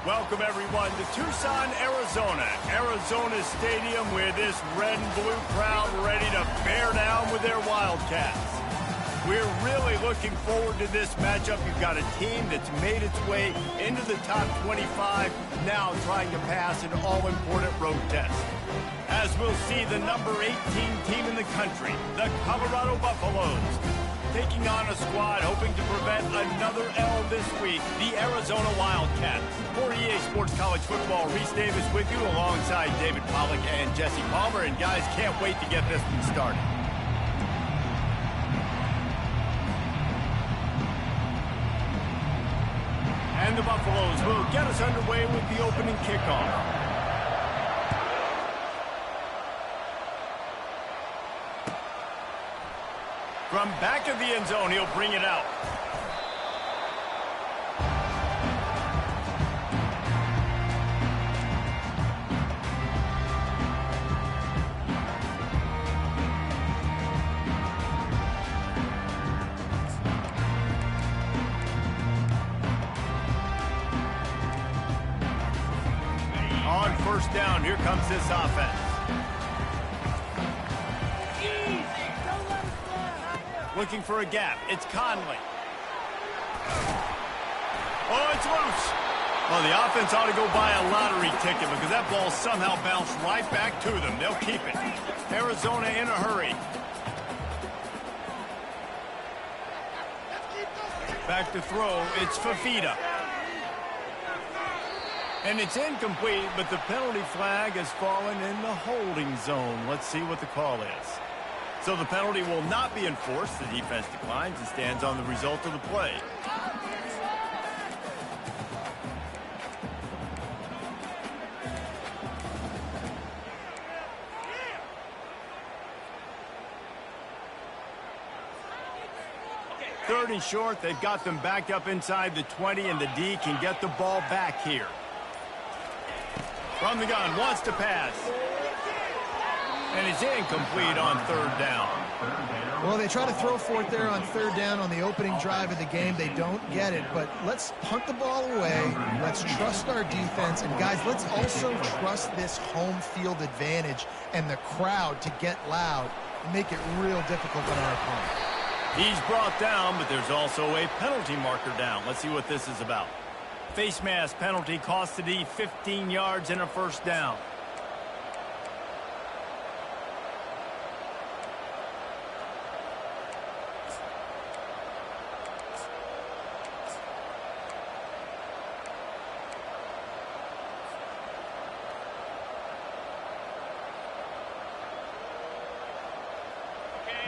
Welcome, everyone, to Tucson, Arizona. Arizona Stadium with this red and blue crowd ready to bear down with their Wildcats. We're really looking forward to this matchup. You've got a team that's made its way into the top 25, now trying to pass an all-important road test. As we'll see, the number 18 team in the country, the Colorado Buffaloes, taking on a squad hoping to prevent another L this week, the Arizona Wildcats. For EA Sports College Football, Reese Davis with you alongside David Pollack and Jesse Palmer. And guys, can't wait to get this one started. And the Buffaloes will get us underway with the opening kickoff. From back of the end zone, he'll bring it out. On first down, here comes this offense. Looking for a gap. It's Conley. Oh, it's loose. Well, the offense ought to go buy a lottery ticket because that ball somehow bounced right back to them. They'll keep it. Arizona in a hurry. Back to throw. It's Fafita. And it's incomplete, but the penalty flag has fallen in the holding zone. Let's see what the call is. So the penalty will not be enforced. The defense declines and stands on the result of the play. Third and short, they've got them backed up inside the 20, and the D can get the ball back here. From the gun, wants to pass. And it's incomplete on third down. Well, they try to throw for it there on third down on the opening drive of the game. They don't get it, but let's punt the ball away. Let's trust our defense. And, guys, let's also trust this home field advantage and the crowd to get loud and make it real difficult on our opponent. He's brought down, but there's also a penalty marker down. Let's see what this is about. Face mask penalty cost the D 15 yards and a first down.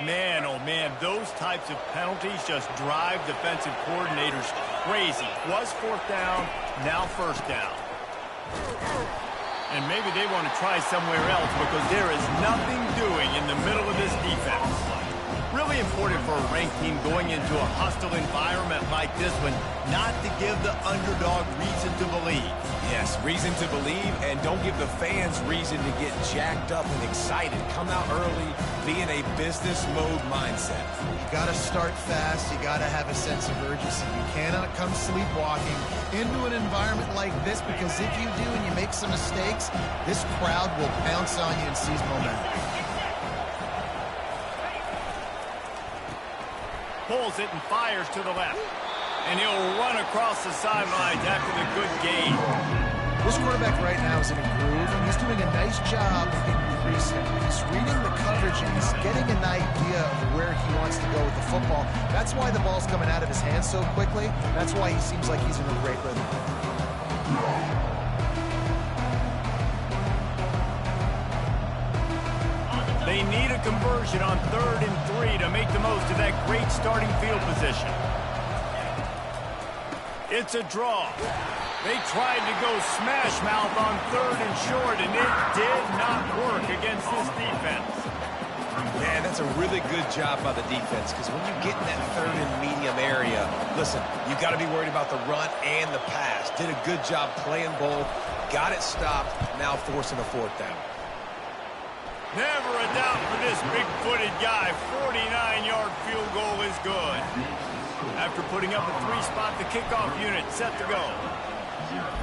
Man, oh man, those types of penalties just drive defensive coordinators crazy. Was fourth down, now first down. And maybe they want to try somewhere else because there is nothing doing in the middle of this defense. Really important for a ranked team going into a hostile environment like this one not to give the underdog reason to believe. Yes, reason to believe, and don't give the fans reason to get jacked up and excited. Come out early, be in a business mode mindset. You got to start fast. You got to have a sense of urgency. You cannot come sleepwalking into an environment like this, because if you do and you make some mistakes, this crowd will pounce on you and seize momentum. Pulls it and fires to the left. And he'll run across the sidelines after the good gain. This quarterback right now is in a groove, and he's doing a nice job in creasing. He's reading the coverage, and he's getting an idea of where he wants to go with the football. That's why the ball's coming out of his hands so quickly. That's why he seems like he's in a great rhythm. They need a conversion on 3rd and 3 to make the most of that great starting field position. It's a draw. They tried to go smash mouth on 3rd and short, and it did not work against this defense. Man, that that's a really good job by the defense, because when you get in that third and medium area, listen, you got to be worried about the run and the pass. Did a good job playing both, got it stopped, now forcing a fourth down. Never a doubt for this big-footed guy. 49-yard field goal is good. After putting up a 3-spot, the kickoff unit set to go.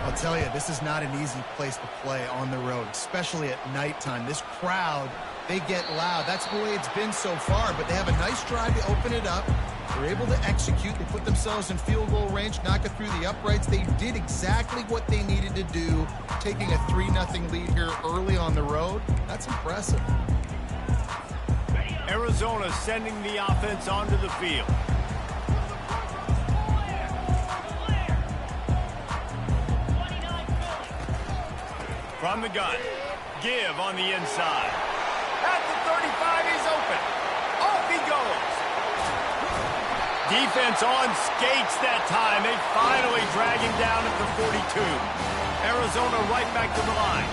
I'll tell you, this is not an easy place to play on the road, especially at nighttime. This crowd, they get loud. That's the way it's been so far, but they have a nice drive to open it up. They're able to execute. They put themselves in field goal range, knock it through the uprights. They did exactly what they needed to do, taking a 3-0 lead here early on the road. That's impressive. Arizona sending the offense onto the field. From the gun, give on the inside. At the 35, he's open. Off he goes. Defense on skates that time. They finally drag him down at the 42. Arizona right back to the line.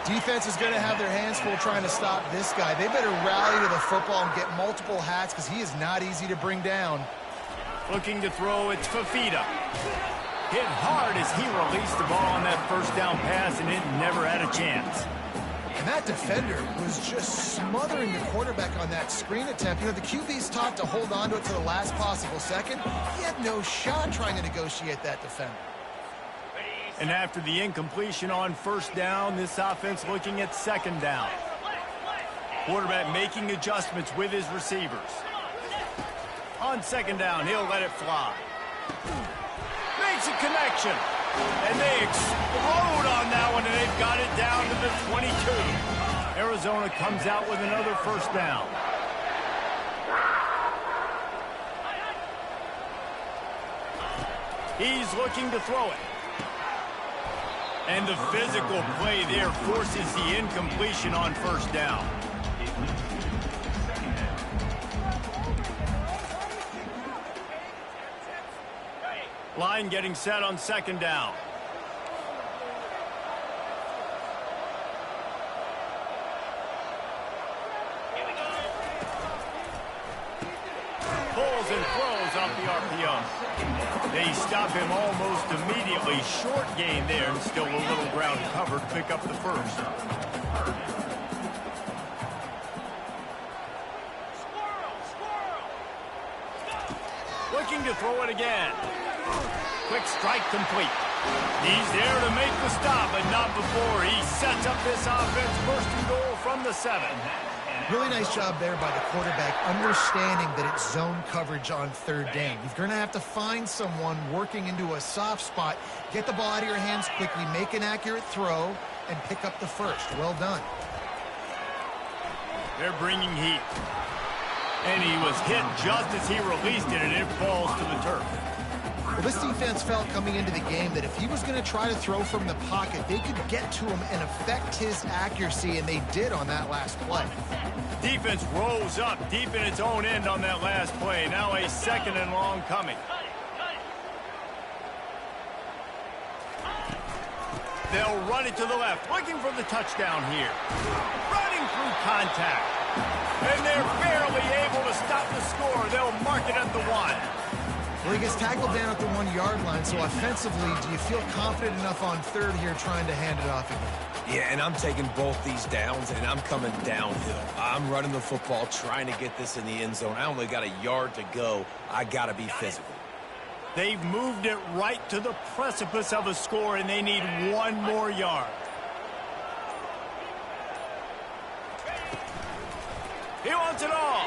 Defense is going to have their hands full trying to stop this guy. They better rally to the football and get multiple hats because he is not easy to bring down. Looking to throw, it's Fafita. Hit hard as he released the ball on that first down pass, and it never had a chance. And that defender was just smothering the quarterback on that screen attempt. You know, the QB's taught to hold on to it to the last possible second. He had no shot trying to negotiate that defender. And after the incompletion on first down, this offense looking at second down. Quarterback making adjustments with his receivers. On second down, he'll let it fly. Makes a connection. And they explode on that one, and they've got it down to the 22. Arizona comes out with another first down. He's looking to throw it. And the physical play there forces the incompletion on first down. Line getting set on second down. Pulls and throws off the RPO. They stop him almost immediately. Short gain there, and still a little ground covered to pick up the first. Looking to throw it again. Quick strike complete. He's there to make the stop, but not before he sets up this offense. First and goal from the 7. Really nice job there by the quarterback, understanding that it's zone coverage on third down. You're going to have to find someone working into a soft spot, get the ball out of your hands quickly, make an accurate throw, and pick up the first. Well done. They're bringing heat. And he was hit just as he released it, and it falls to the turf. Well, this defense felt coming into the game that if he was going to try to throw from the pocket, they could get to him and affect his accuracy, and they did on that last play. Defense rolls up deep in its own end on that last play. Now a second and long coming. They'll run it to the left, looking for the touchdown here. Running through contact. And they're barely able to stop the score. They'll mark it at the 1. Well, he gets tackled down at the 1-yard line, so offensively, do you feel confident enough on third here trying to hand it off again? Yeah, and I'm taking both these downs, and I'm coming downhill. I'm running the football, trying to get this in the end zone. I only got a yard to go. I got to be physical. They've moved it right to the precipice of a score, and they need one more yard. He wants it all.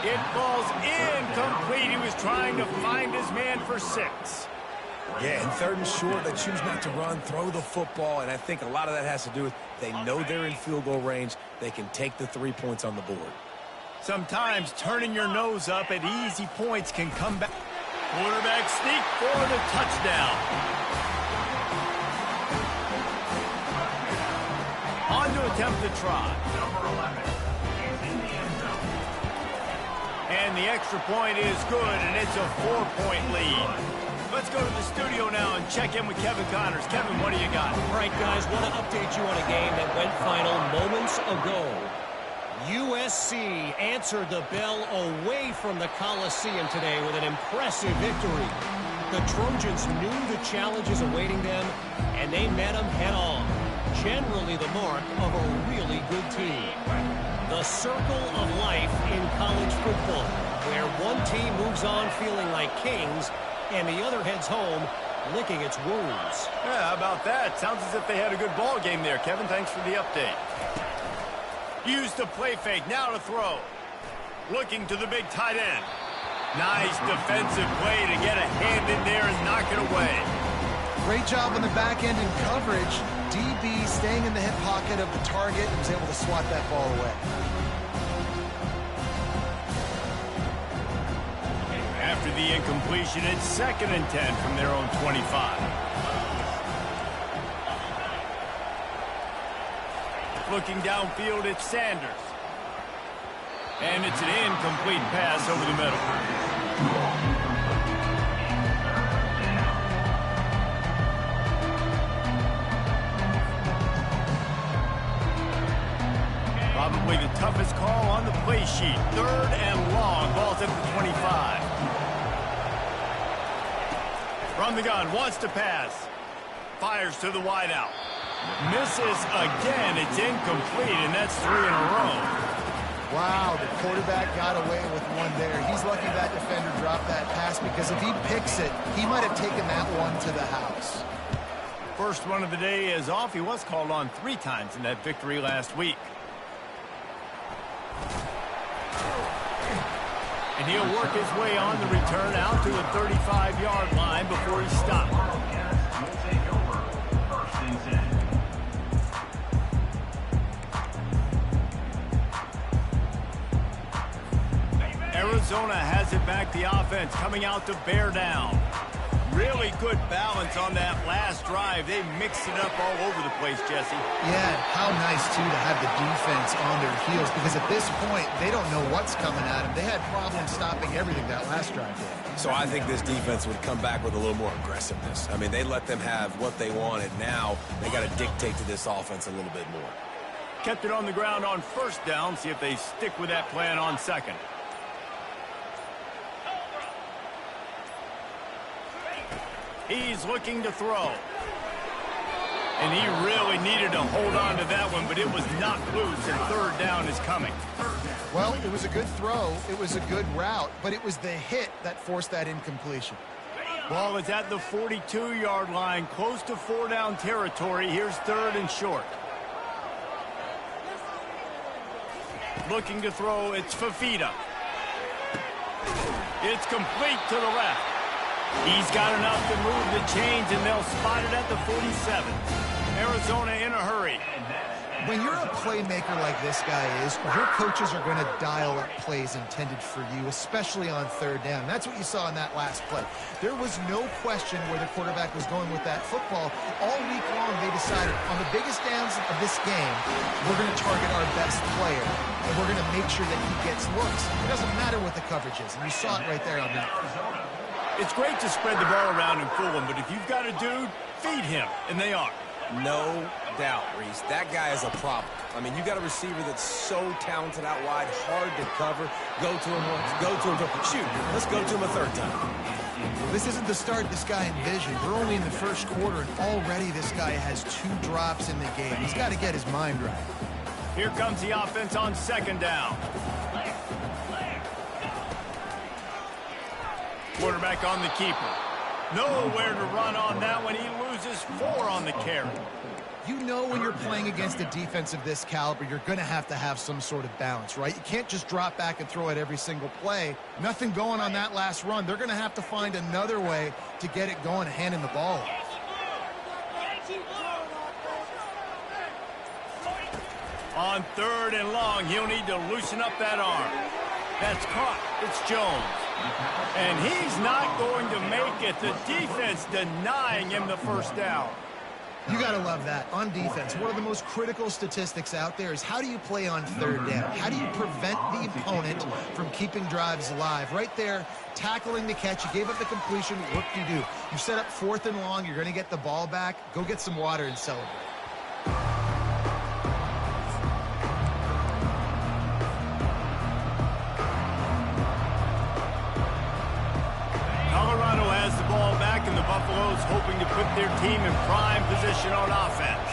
It falls incomplete. He was trying to find his man for 6. Yeah, and third and short, they choose not to run, throw the football, and I think a lot of that has to do with they know they're in field goal range. They can take the 3 points on the board. Sometimes turning your nose up at easy points can come back. Quarterback sneak for the touchdown. On to attempt the try. And the extra point is good, and it's a 4-point lead. Let's go to the studio now and check in with Kevin Connors. Kevin, what do you got? All right, guys, want to update you on a game that went final moments ago. USC answered the bell away from the Coliseum today with an impressive victory. The Trojans knew the challenges awaiting them, and they met them head-on. Generally the mark of a really good team. The circle of life in college football, where one team moves on feeling like kings, and the other heads home licking its wounds. Yeah, how about that? Sounds as if they had a good ball game there, Kevin. Thanks for the update. Use the play fake, now to throw. Looking to the big tight end. Nice defensive play to get a hand in there and knock it away. Great job on the back end in coverage. DB staying in the hip pocket of the target and was able to swat that ball away. After the incompletion, it's 2nd and 10 from their own 25. Looking downfield, it's Sanders. And it's an incomplete pass over the middle. Probably the toughest call on the play sheet. 3rd and long. Ball's at the 25. From the gun, wants to pass. Fires to the wideout. Misses again. It's incomplete, and that's 3 in a row. Wow, the quarterback got away with one there. He's lucky that defender dropped that pass, because if he picks it, he might have taken that one to the house. First one of the day is off. He was called on 3 times in that victory last week. And he'll work his way on the return out to the 35-yard line before he stops. Arizona has it back. The offense coming out to bear down. Really good balance on that last drive. They mixed it up all over the place, Jesse. Yeah, how nice, too, to have the defense on their heels, because at this point, they don't know what's coming at them. They had problems stopping everything that last drive did. So I think this defense would come back with a little more aggressiveness. I mean, they let them have what they wanted. Now they got to dictate to this offense a little bit more. Kept it on the ground on 1st down. See if they stick with that plan on 2nd. He's looking to throw. And he really needed to hold on to that one, but it was knocked loose, and 3rd down is coming. Well, it was a good throw. It was a good route, but it was the hit that forced that incompletion. Ball is at the 42-yard line, close to 4-down territory. Here's 3rd and short. Looking to throw, it's Fafita. It's complete to the left. He's got enough to move the chains, and they'll spot it at the 47. Arizona in a hurry. When you're a playmaker like this guy is, your coaches are going to dial up plays intended for you, especially on 3rd down. That's what you saw in that last play. There was no question where the quarterback was going with that football. All week long, they decided, on the biggest downs of this game, we're going to target our best player, and we're going to make sure that he gets looks. It doesn't matter what the coverage is, and you saw it right there on that. It's great to spread the ball around and fool him, but if you've got a dude, feed him, and they are. No doubt, Reese. That guy is a problem. I mean, you got a receiver that's so talented out wide, hard to cover. Go to him once, go to him twice. Shoot, let's go to him a 3rd time. This isn't the start this guy envisioned. We're only in the 1st quarter, and already this guy has 2 drops in the game. He's got to get his mind right. Here comes the offense on 2nd down. Quarterback on the keeper. Nowhere to run on that one. He loses 4 on the carry. You know when you're playing against a defense of this caliber, you're going to have some sort of balance, right? You can't just drop back and throw it every single play. Nothing going on that last run. They're going to have to find another way to get it going and handing the ball off. On 3rd and long, he'll need to loosen up that arm. That's caught. It's Jones. And he's not going to make it. The defense denying him the 1st down. You got to love that. On defense, one of the most critical statistics out there is how do you play on 3rd down? How do you prevent the opponent from keeping drives alive? Right there, tackling the catch. You gave up the completion. What do? You set up 4th and long. You're going to get the ball back. Go get some water and celebrate. back, and the Buffaloes hoping to put their team in prime position on offense.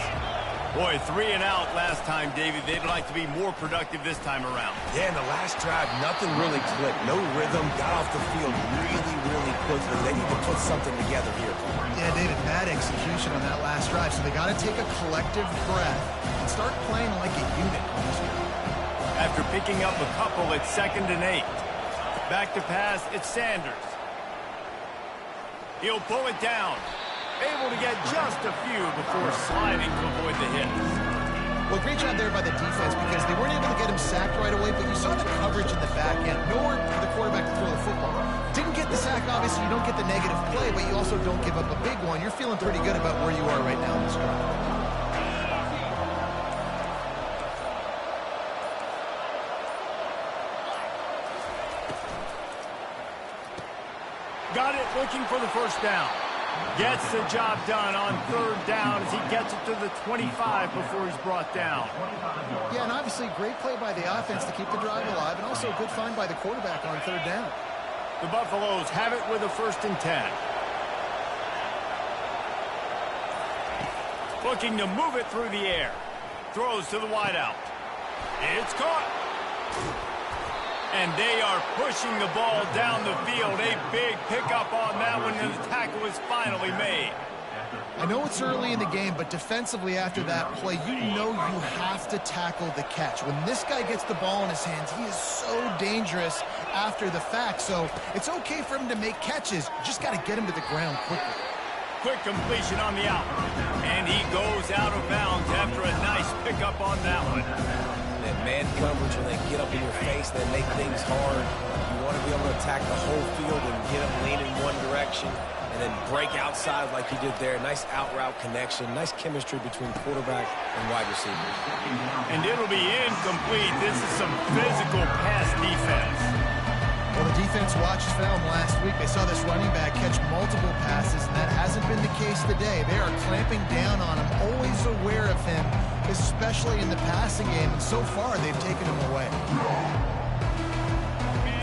Boy, 3 and out last time, David. They'd like to be more productive this time around. Yeah, in the last drive, nothing really clicked. No rhythm, got off the field really quickly. They need to put something together here. Yeah, David, bad execution on that last drive, so they got to take a collective breath and start playing like a unit on this one. After picking up a couple, it's 2nd and 8. Back to pass, it's Sanders. He'll pull it down. Able to get just a few before sliding to avoid the hits. Well, great job there by the defense because they weren't able to get him sacked right away, but you saw the coverage in the back end. Nowhere for the quarterback to throw the football. Didn't get the sack, obviously. You don't get the negative play, but you also don't give up a big one. You're feeling pretty good about where you are right now in this drive. Got it, looking for the first down. Gets the job done on 3rd down as he gets it to the 25 before he's brought down. Yeah, and obviously great play by the offense to keep the drive alive, and also a good find by the quarterback on 3rd down. The Buffaloes have it with a 1st and 10. Looking to move it through the air. Throws to the wideout. It's caught. And they are pushing the ball down the field. A big pickup on that one, and the tackle is finally made. I know it's early in the game, but defensively after that play, you know you have to tackle the catch. When this guy gets the ball in his hands, he is so dangerous after the fact. So it's okay for him to make catches. You just got to get him to the ground quickly. Quick completion on the out. And he goes out of bounds after a nice pickup on that one. That man coverage, when they get up in your face, they make things hard. You want to be able to attack the whole field and get them leaning one direction and then break outside like you did there. Nice out route connection, nice chemistry between quarterback and wide receiver. And it'll be incomplete. This is some physical pass defense. Well, the defense watched film last week. They saw this running back catch multiple passes, and that hasn't been the case today. They are clamping down on him, always aware of him, especially in the passing game, and so far they've taken him away.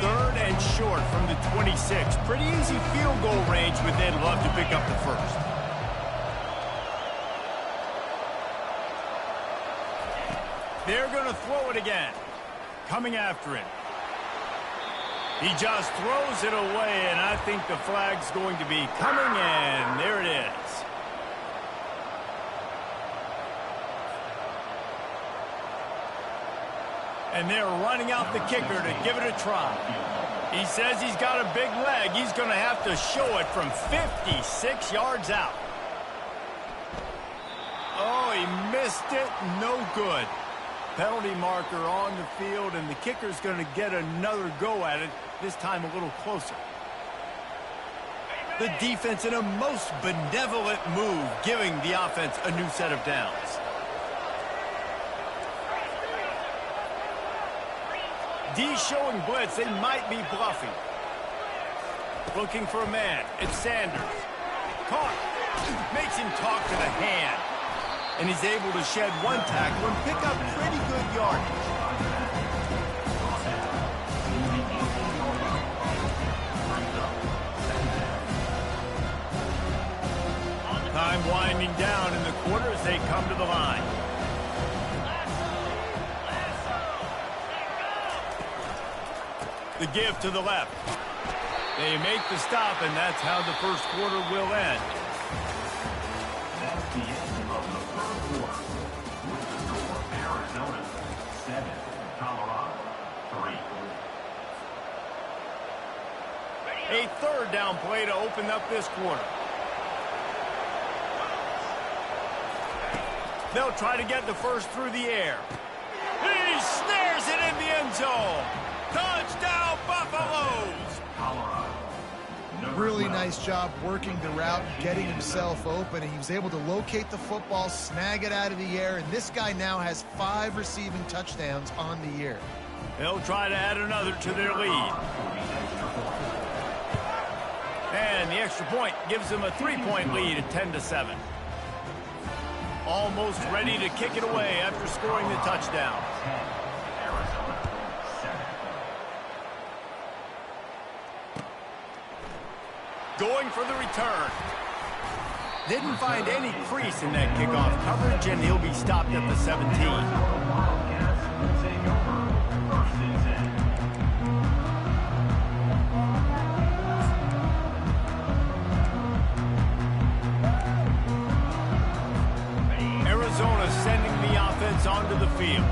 3rd and short from the 26. Pretty easy field goal range, but they'd love to pick up the 1st. They're going to throw it again. Coming after him. He just throws it away, and I think the flag's going to be coming in. There it is. And they're running out the kicker to give it a try. He says he's got a big leg. He's going to have to show it from 56 yards out. Oh, he missed it. No good. Penalty marker on the field, and the kicker's going to get another go at it, this time a little closer. The defense in a most benevolent move, giving the offense a new set of downs. D showing blitz. They might be bluffing. Looking for a man. It's Sanders. Caught. Makes him talk to the hand. And he's able to shed one tackle and pick up pretty good yardage. Time winding down in the quarter as they come to the line. The give to the left. They make the stop, and that's how the 1st quarter will end. That's the end of the 1st quarter. With the score, Arizona 7, Colorado 3. A 3rd down play to open up this quarter. They'll try to get the 1st through the air. He snares it in the end zone. Touchdown, Buffaloes! Colorado. Really nice job working the route, getting himself open, and he was able to locate the football, snag it out of the air, and this guy now has 5 receiving touchdowns on the year. They'll try to add another to their lead. And the extra point gives them a 3-point lead at 10-7. Almost ready to kick it away after scoring the touchdown. Arizona 7. going for the return. Didn't find any crease in that kickoff coverage, and he'll be stopped at the 17. Wildcats will take over 1st and 10. Arizona sending the offense onto the field.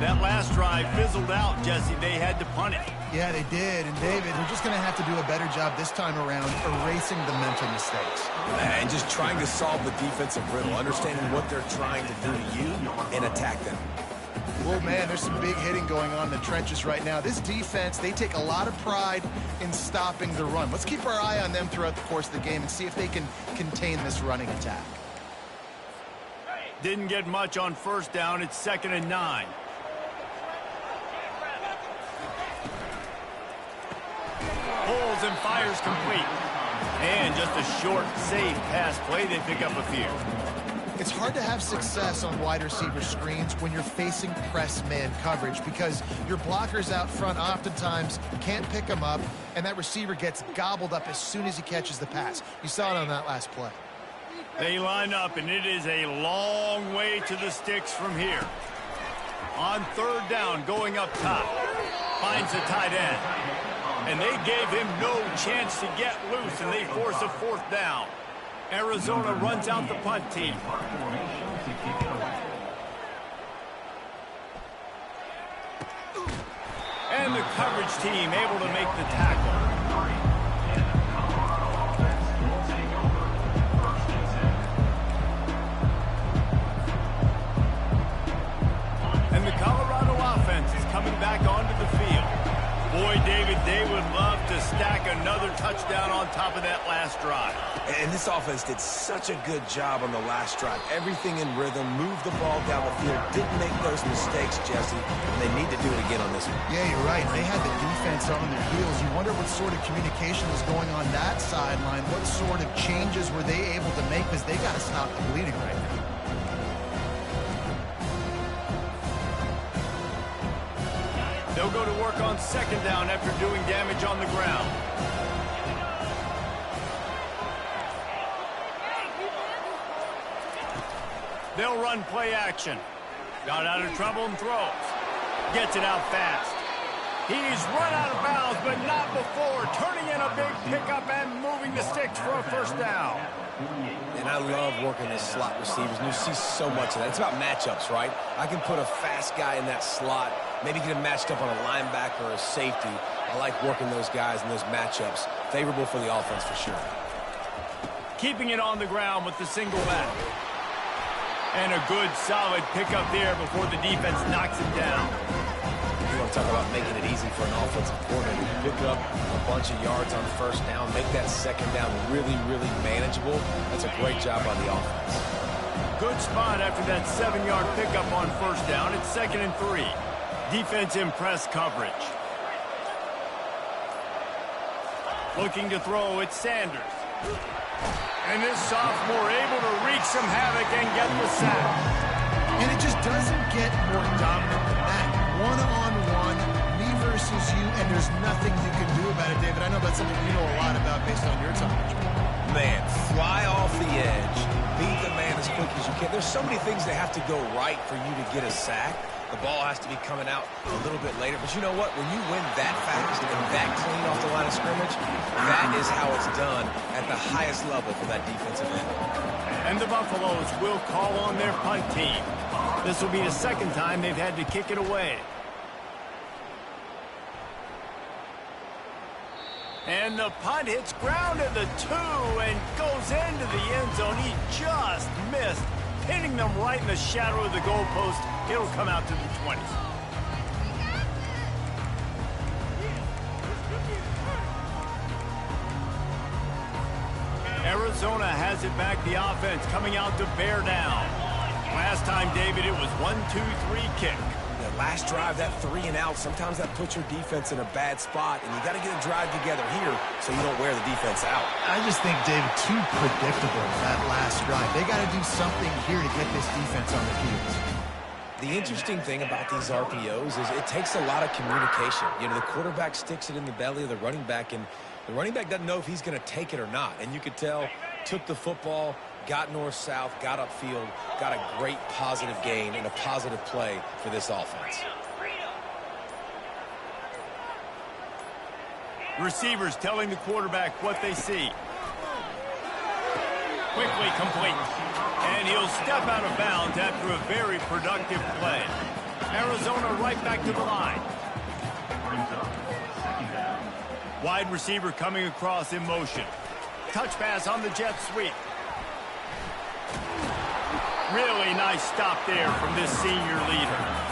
That last drive fizzled out, Jesse. They had to punt it. Yeah, they did. And, David, we're just going to have to do a better job this time around erasing the mental mistakes. And just trying to solve the defensive riddle, understanding what they're trying to do to you and attack them. Well, man, there's some big hitting going on in the trenches right now. This defense, they take a lot of pride in stopping the run. Let's keep our eye on them throughout the course of the game and see if they can contain this running attack. Didn't get much on 1st down. It's 2nd and 9. Pulls and fires complete. And just a short, safe pass play. They pick up a few. It's hard to have success on wide receiver screens when you're facing press man coverage because your blockers out front oftentimes can't pick them up, and that receiver gets gobbled up as soon as he catches the pass. You saw it on that last play. They line up, and it is a long way to the sticks from here. On 3rd down, going up top. Finds the tight end. And they gave him no chance to get loose, and they force a 4th down. Arizona runs out the punt team. And the coverage team able to make the tackle. And the Colorado offense is coming back onto the field. Boy, David, they would love to stack another touchdown on top of that last drive. And this offense did such a good job on the last drive. Everything in rhythm, moved the ball down the field, didn't make those mistakes, Jesse, and they need to do it again on this one. Yeah, you're right. They had the defense on their heels. You wonder what sort of communication was going on that sideline. What sort of changes were they able to make because they got to stop the bleeding right now. They'll go to work on 2nd down after doing damage on the ground. They'll run play action. Got out of trouble and throws. Gets it out fast. He's run out of bounds, but not before. Turning in a big pickup and moving the sticks for a 1st down. And I love working as slot receivers, and you see so much of that. It's about matchups, right? I can put a fast guy in that slot, maybe get him matched up on a linebacker or a safety. I like working those guys in those matchups. Favorable for the offense for sure. Keeping it on the ground with the single back. And a good, solid pickup there before the defense knocks it down. You want to talk about making it easy for an offensive coordinator. Pick up a bunch of yards on 1st down, make that 2nd down really, really manageable. That's a great job by the offense. Good spot after that 7-yard pickup on 1st down. It's 2nd and 3. Defense in press coverage. Looking to throw, it's Sanders. And this sophomore able to wreak some havoc and get the sack. And it just doesn't get more dominant than that. One-on-one, me versus you, and there's nothing you can do about it, David. I know that's something you know a lot about based on your time. Man, fly off the edge, beat the man as quick as you can. There's so many things that have to go right for you to get a sack. The ball has to be coming out a little bit later. But you know what? When you win that fast and that clean off the line of scrimmage, that is how it's done at the highest level for that defensive end. And the Buffaloes will call on their punt team. This will be the 2nd time they've had to kick it away. And the punt hits ground at the 2 and goes into the end zone. He just missed, hitting them right in the shadow of the goalpost. It'll come out to the 20. Arizona has it back. The offense coming out to bear down. Last time, David, it was 1-2-3 kick. The last drive, that 3 and out, sometimes that puts your defense in a bad spot, and you got to get a drive together here so you don't wear the defense out. I just think, David, too predictable that last drive. They got to do something here to get this defense on their heels. The interesting thing about these RPOs is it takes a lot of communication. You know, the quarterback sticks it in the belly of the running back, and the running back doesn't know if he's going to take it or not. And you could tell, took the football, got north-south, got upfield, got a great positive gain and a positive play for this offense. Receivers telling the quarterback what they see. Quickly complete. And he'll step out of bounds after a very productive play. Arizona right back to the line. Wide receiver coming across in motion. Touch pass on the jet sweep. Really nice stop there from this senior leader.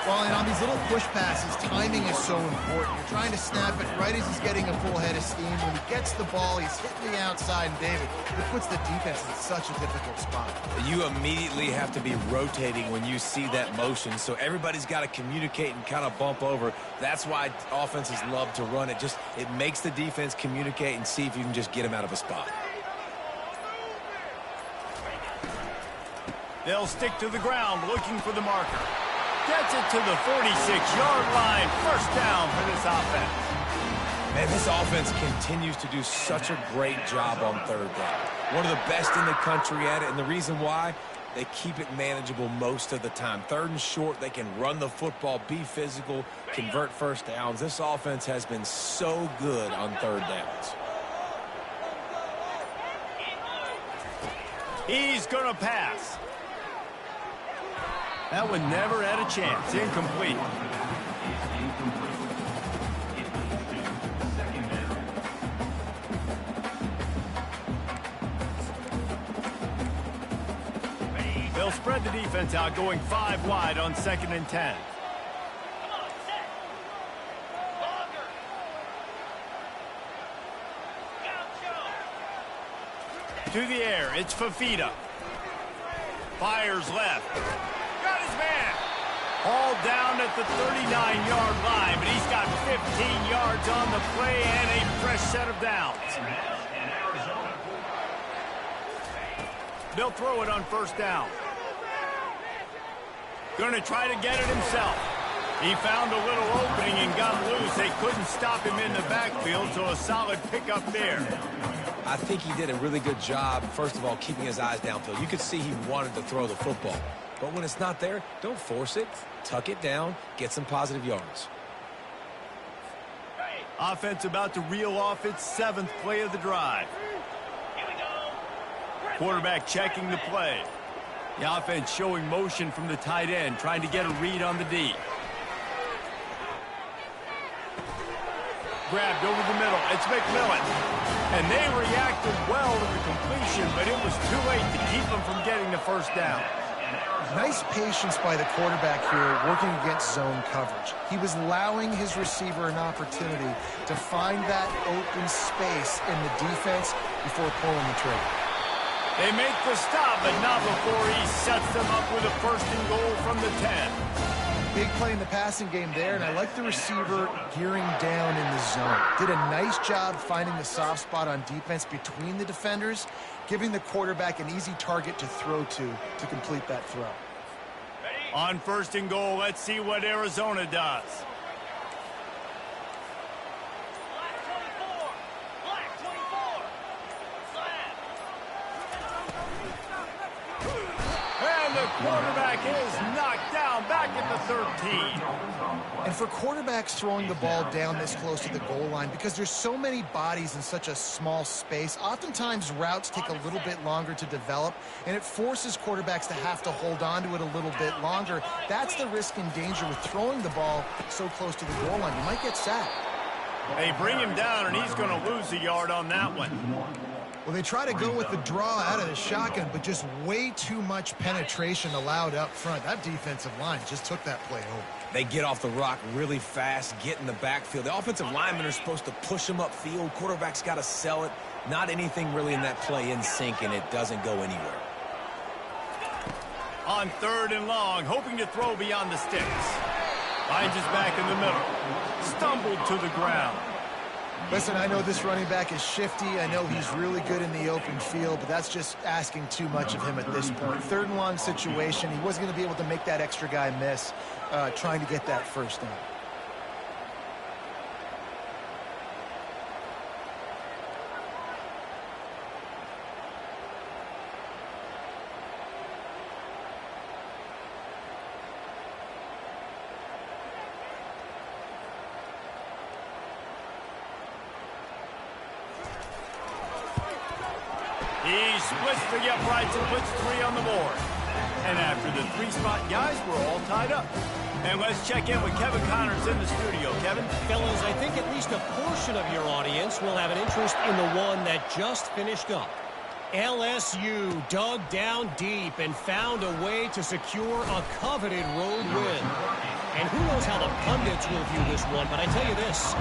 Well, and on these little push passes, timing is so important. You're trying to snap it right as he's getting a full head of steam. When he gets the ball, he's hitting the outside, and David, it puts the defense in such a difficult spot. You immediately have to be rotating when you see that motion, so everybody's got to communicate and kind of bump over. That's why offenses love to run it. It makes the defense communicate and see if you can just get him out of a spot. They'll stick to the ground looking for the marker. Gets it to the 46-yard line. First down for this offense. Man, this offense continues to do such a great job on third down. One of the best in the country at it, and the reason why, they keep it manageable most of the time. Third and short, they can run the football, be physical, convert first downs. This offense has been so good on third downs. He's going to pass. That one never had a chance. Incomplete. They'll spread the defense out, going 5 wide on 2nd and 10. To the air, it's Fafita. Fires left. Got his man. All down at the 39-yard line, but he's got 15 yards on the play and a fresh set of downs. They'll throw it on first down. Going to try to get it himself. He found a little opening and got loose. They couldn't stop him in the backfield, so a solid pickup there. I think he did a really good job, first of all, keeping his eyes downfield. You could see he wanted to throw the football. But when it's not there, don't force it. Tuck it down, get some positive yards. Offense about to reel off its 7th play of the drive. Quarterback checking the play. The offense showing motion from the tight end, trying to get a read on the D. Grabbed over the middle. It's McMillan. And they reacted well to the completion, but it was too late to keep them from getting the first down. Nice patience by the quarterback here, working against zone coverage. He was allowing his receiver an opportunity to find that open space in the defense before pulling the trigger. They make the stop, but not before he sets them up with a 1st and goal from the 10. Big play in the passing game there, and I like the receiver gearing down in the zone. Did a nice job finding the soft spot on defense between the defenders, giving the quarterback an easy target to throw to complete that throw. On 1st and goal, let's see what Arizona does. Quarterback is knocked down back at the 13. And for quarterbacks throwing the ball down this close to the goal line, because there's so many bodies in such a small space, oftentimes routes take a little bit longer to develop, and it forces quarterbacks to have to hold on to it a little bit longer. That's the risk and danger with throwing the ball so close to the goal line. You might get sacked. They bring him down, and he's going to lose a yard on that one. Well, they try to go with the draw out of the shotgun, but just way too much penetration allowed up front. That defensive line just took that play over. They get off the rock really fast, get in the backfield. The offensive linemen are supposed to push them upfield. Quarterback's got to sell it. Not anything really in that play in sync, and it doesn't go anywhere. On 3rd and long, hoping to throw beyond the sticks. Finds his back in the middle. Stumbled to the ground. Listen, I know this running back is shifty. I know he's really good in the open field, but that's just asking too much of him at this point. 3rd and long situation. He wasn't going to be able to make that extra guy miss trying to get that first down. He splits the uprights and puts 3 on the board. And after the 3-spot guys, we're all tied up. And let's check in with Kevin Connors in the studio. Kevin? Fellas, I think at least a portion of your audience will have an interest in the one that just finished up. LSU dug down deep and found a way to secure a coveted road win. And who knows how the pundits will view this one, but I tell you this,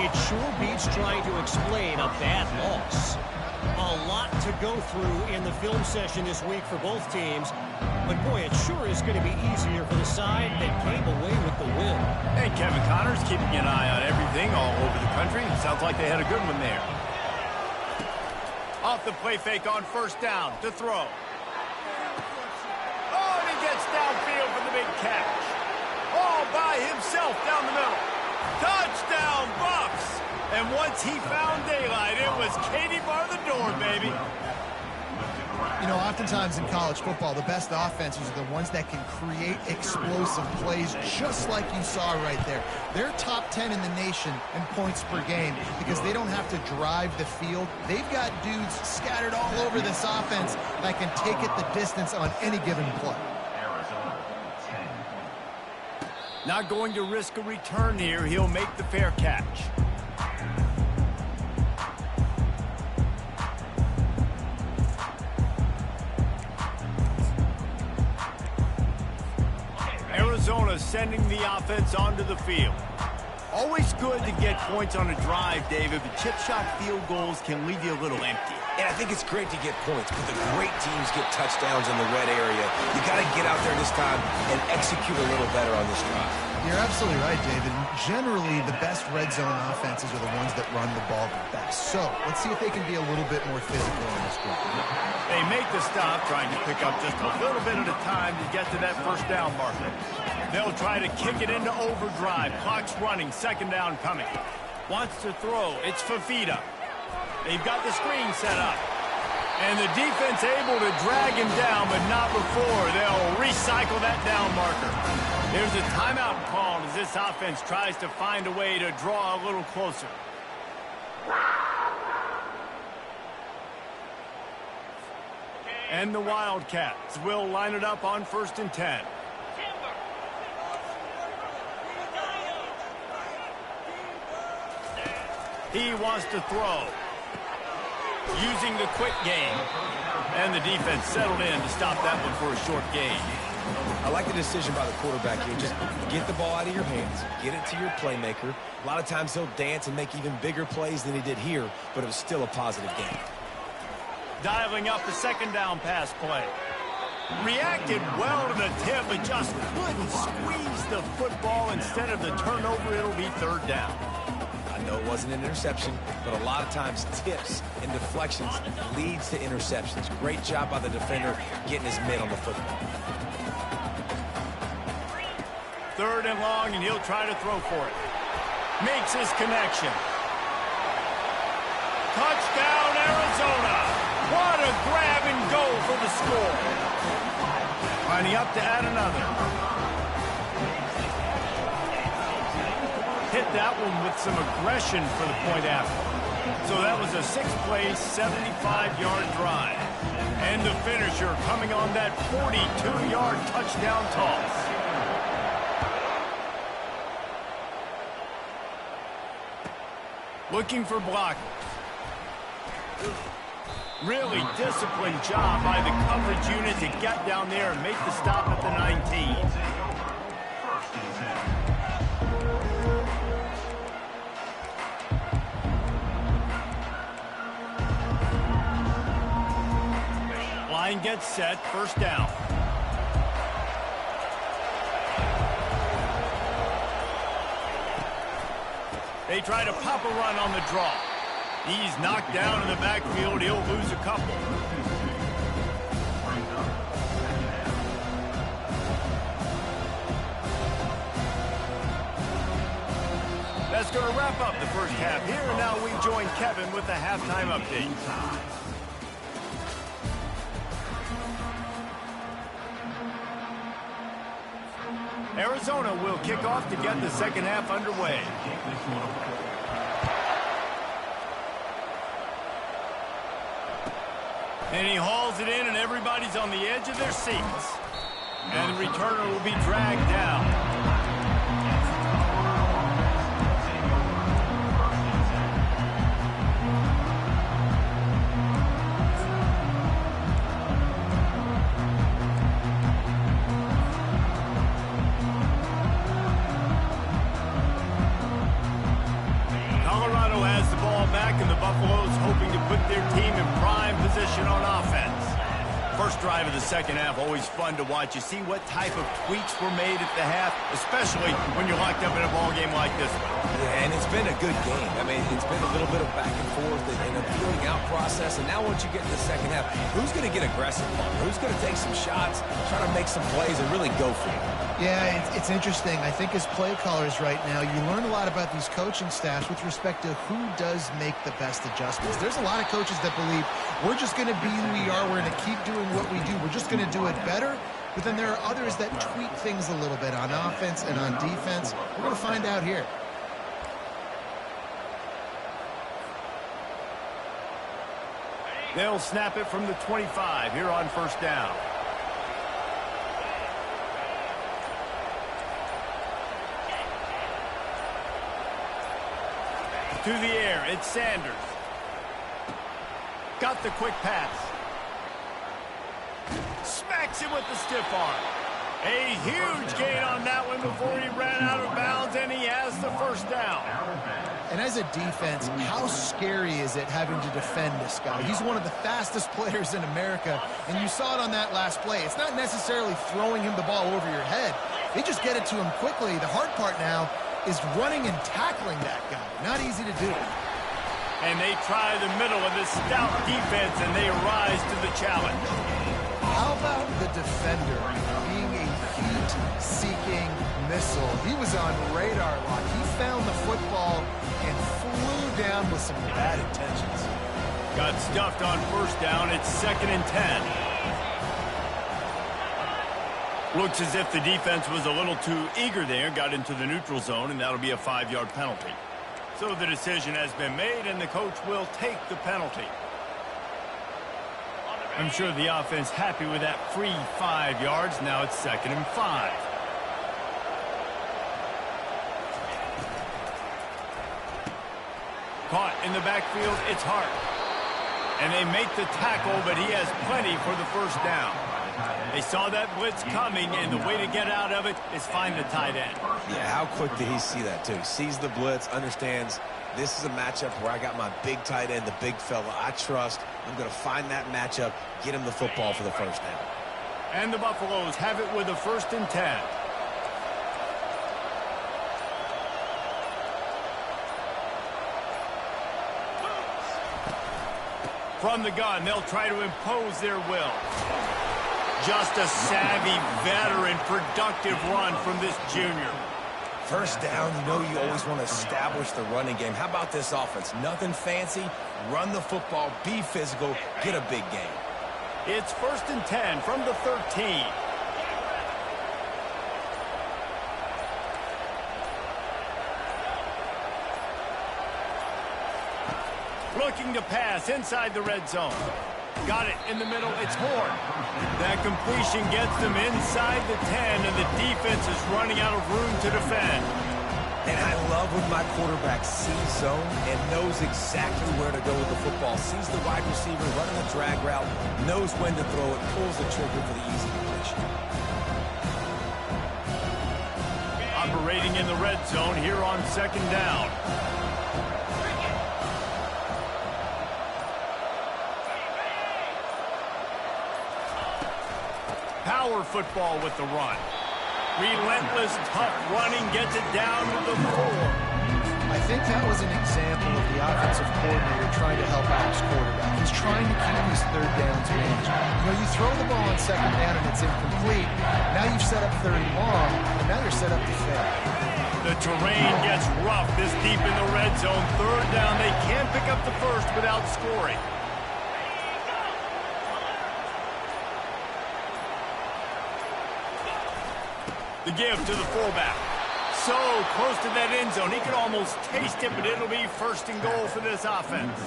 it sure beats trying to explain a bad loss. A lot to go through in the film session this week for both teams. But boy, it sure is going to be easier for the side that came away with the win. And Kevin Connors keeping an eye on everything all over the country. Sounds like they had a good one there. Off the play fake on 1st down to throw. Oh, and he gets downfield for the big catch. All by himself down the middle. Touchdown, Bucs! And once he found daylight, it was Katie bar the door, baby. You know, oftentimes in college football, the best offenses are the ones that can create explosive plays, just like you saw right there. They're top 10 in the nation in points per game because they don't have to drive the field. They've got dudes scattered all over this offense that can take it the distance on any given play. Arizona, 10. Not going to risk a return here. He'll make the fair catch. Arizona sending the offense onto the field. Always good to get points on a drive, David, but chip shot field goals can leave you a little empty. And I think it's great to get points, but the great teams get touchdowns in the red area. You got to get out there this time and execute a little better on this drive. You're absolutely right, David. Generally, the best red zone offenses are the ones that run the ball the best. So, let's see if they can be a little bit more physical on this drive. They make the stop, trying to pick up just a little bit at a time to get to that 1st down marker. They'll try to kick it into overdrive. Clock's running, 2nd down coming. Wants to throw. It's Fafita. They've got the screen set up. And the defense able to drag him down, but not before. They'll recycle that down marker. There's a timeout called as this offense tries to find a way to draw a little closer. And the Wildcats will line it up on 1st and 10. He wants to throw. Using the quick game. And the defense settled in to stop that one for a short gain. I like the decision by the quarterback here. Just get the ball out of your hands, get it to your playmaker. A lot of times he'll dance and make even bigger plays than he did here, but it was still a positive game. Dialing up the 2nd down pass play. Reacted well to the tip, but just couldn't squeeze the football. Instead of the turnover, it'll be 3rd down. I know it wasn't an interception, but a lot of times tips and deflections leads to interceptions. Great job by the defender getting his mitt on the football. 3rd and long, and he'll try to throw for it. Makes his connection. Touchdown, Arizona! What a grab and go for the score. Lining up to add another. Hit that one with some aggression for the point after. So that was a 6-play, 75-yard drive. And the finisher coming on that 42-yard touchdown toss. Looking for blockers. Really disciplined job by the coverage unit to get down there and make the stop at the 19. 1st and 10. Line gets set, 1st down. They try to pop a run on the draw. He's knocked down in the backfield. He'll lose a couple. That's going to wrap up the first half here. And now we join Kevin with the halftime update. Arizona will kick off to get the second half underway. And he hauls it in, and everybody's on the edge of their seats. And the returner will be dragged down. First drive of the second half, always fun to watch. You see what type of tweaks were made at the half, especially when you're locked up in a ball game like this one. Yeah, and it's been a good game. I mean, it's been a little bit of back and forth and a feeling out process. And now once you get to the second half, who's going to get aggressive? Who's going to take some shots, try to make some plays, and really go for it? Yeah, it's interesting. I think as play callers right now, you learn a lot about these coaching staffs with respect to who does make the best adjustments. There's a lot of coaches that believe we're just going to be who we are. We're going to keep doing what we do. We're just going to do it better. But then there are others that tweak things a little bit on offense and on defense. We're going to find out here. They'll snap it from the 25 here on first down. To the air, it's Sanders. Got the quick pass. Smacks him with the stiff arm. A huge gain on that one before he ran out of bounds, and he has the first down. And as a defense, how scary is it having to defend this guy? He's one of the fastest players in America, and you saw it on that last play. It's not necessarily throwing him the ball over your head. They just get it to him quickly. The hard part now is running and tackling that guy. Not easy to do. And they try the middle of this stout defense, and they rise to the challenge. How about the defender being a heat-seeking missile? He was on radar lock. He found the football and flew down with some bad intentions. Got stuffed on first down. It's 2nd and 10. Looks as if the defense was a little too eager there, got into the neutral zone, and that'll be a 5-yard penalty. So the decision has been made, and the coach will take the penalty. I'm sure the offense happy with that free 5 yards. Now it's 2nd and 5. Caught in the backfield, it's Hart. And they make the tackle, but he has plenty for the first down. They saw that blitz coming, and the way to get out of it is find the tight end. Yeah, how quick did he see that, too? Sees the blitz, understands this is a matchup where I got my big tight end, the big fella I trust. I'm going to find that matchup, get him the football for the first down. And the Buffaloes have it with a 1st and 10. From the gun, they'll try to impose their will. Just a savvy, veteran, productive run from this junior. First down, you know you always want to establish the running game. How about this offense? Nothing fancy. Run the football, be physical, get a big gain. It's 1st and 10 from the 13. Looking to pass inside the red zone. Got it in the middle. It's Horn. That completion gets them inside the 10, and the defense is running out of room to defend. And I love when my quarterback sees zone and knows exactly where to go with the football. Sees the wide receiver running a drag route, knows when to throw it, pulls the trigger for the easy completion. Operating in the red zone here on 2nd down. Power football with the run. Relentless, tough running gets it down to the 4. I think that was an example of the offensive coordinator trying to help out his quarterback. He's trying to keep these third downs managed. You know, you throw the ball on second down and it's incomplete. Now you've set up third and long, and now you're set up to fail. The terrain gets rough this deep in the red zone. Third down, they can't pick up the first without scoring. The give to the fullback. So close to that end zone. He could almost taste it, but it'll be first and goal for this offense.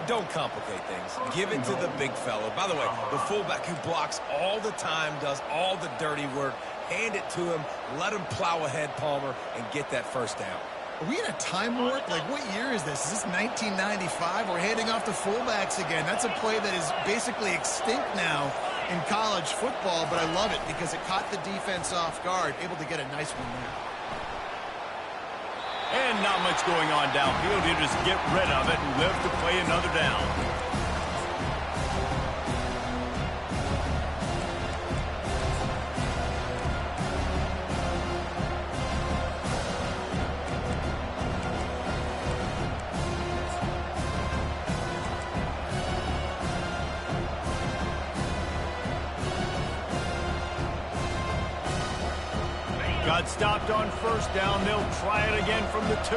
Don't complicate things. Give it to the big fella. By the way, the fullback who blocks all the time, does all the dirty work. Hand it to him, let him plow ahead, Palmer, and get that first down. Are we in a time warp? Like, what year is this? Is this 1995? We're handing off to fullbacks again. That's a play that is basically extinct now in college football, but I love it because it caught the defense off guard, able to get a nice one there. And not much going on downfield. He'll just get rid of it and live to play another down. Got stopped on first down. They'll try it again from the 2.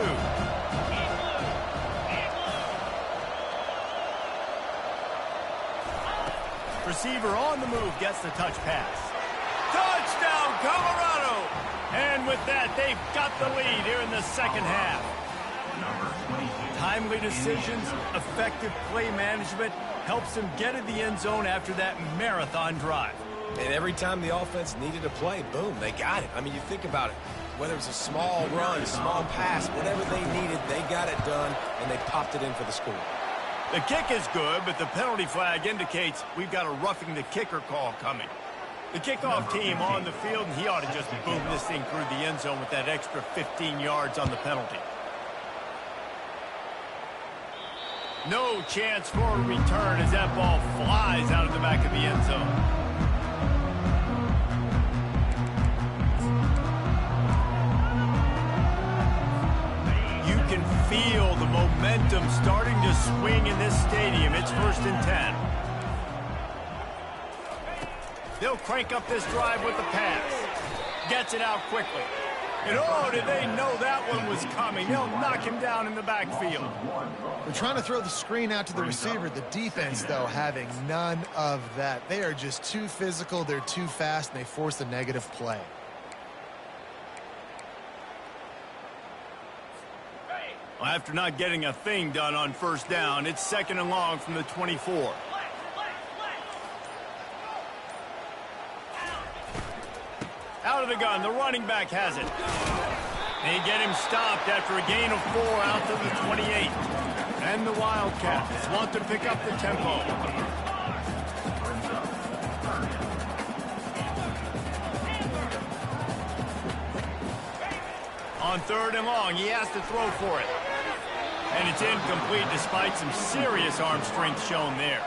Receiver on the move gets the touch pass. Touchdown, Colorado! And with that, they've got the lead here in the second half. Timely decisions, effective play management helps them get in the end zone after that marathon drive. And every time the offense needed a play, boom, they got it. I mean, you think about it. Whether it's a small run, small pass, whatever they needed, they got it done, and they popped it in for the score. The kick is good, but the penalty flag indicates we've got a roughing the kicker call coming. The kickoff team on the field, and he ought to just boom this thing through the end zone with that extra 15 yards on the penalty. No chance for a return as that ball flies out of the back of the end zone. Can feel the momentum starting to swing in this stadium. It's 1st and 10. They'll crank up this drive with the pass. Gets it out quickly. And oh, did they know that one was coming. They'll knock him down in the backfield. They're trying to throw the screen out to the receiver. The defense, though, having none of that. They are just too physical. They're too fast, and they force a negative play. Well, after not getting a thing done on first down, it's 2nd and long from the 24. Out of the gun, the running back has it. They get him stopped after a gain of 4 out to the 28. And the Wildcats want to pick up the tempo. On 3rd and long, he has to throw for it. And it's incomplete despite some serious arm strength shown there.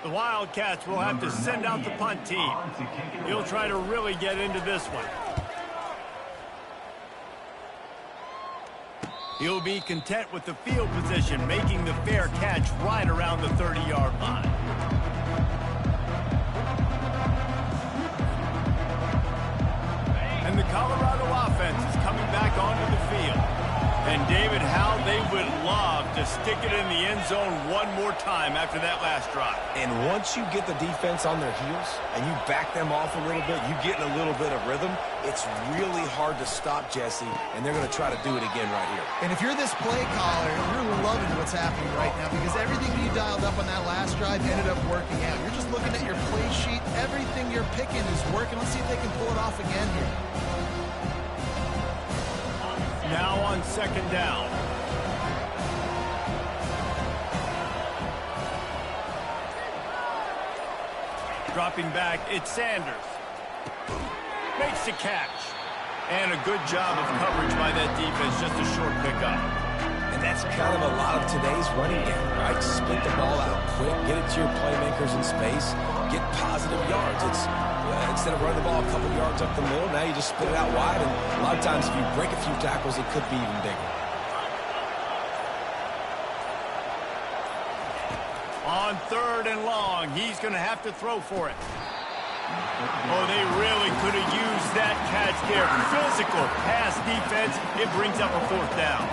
The Wildcats will have to send out the punt team. He'll try to really get into this one. He'll be content with the field position, making the fair catch right around the 30-yard line. And the Colorado offense is coming back onto the field. And David, how they would love to stick it in the end zone one more time after that last drive. And once you get the defense on their heels and you back them off a little bit, you get in a little bit of rhythm, it's really hard to stop, Jesse, and they're going to try to do it again right here. And if you're this play caller, you're loving what's happening right now because everything you dialed up on that last drive ended up working out. You're just looking at your play sheet. Everything you're picking is working. Let's see if they can pull it off again here. Now on 2nd down. Dropping back, it's Sanders. Makes the catch. And a good job of coverage by that defense, just a short pickup. And that's kind of a lot of today's running game, right? Split the ball out quick, get it to your playmakers in space, get positive yards. It's Instead of running the ball a couple yards up the middle, now you just split it out wide. And a lot of times, if you break a few tackles, it could be even bigger. On 3rd and long, he's going to have to throw for it. Oh, they really could have used that catch there. Physical pass defense. It brings up a 4th down.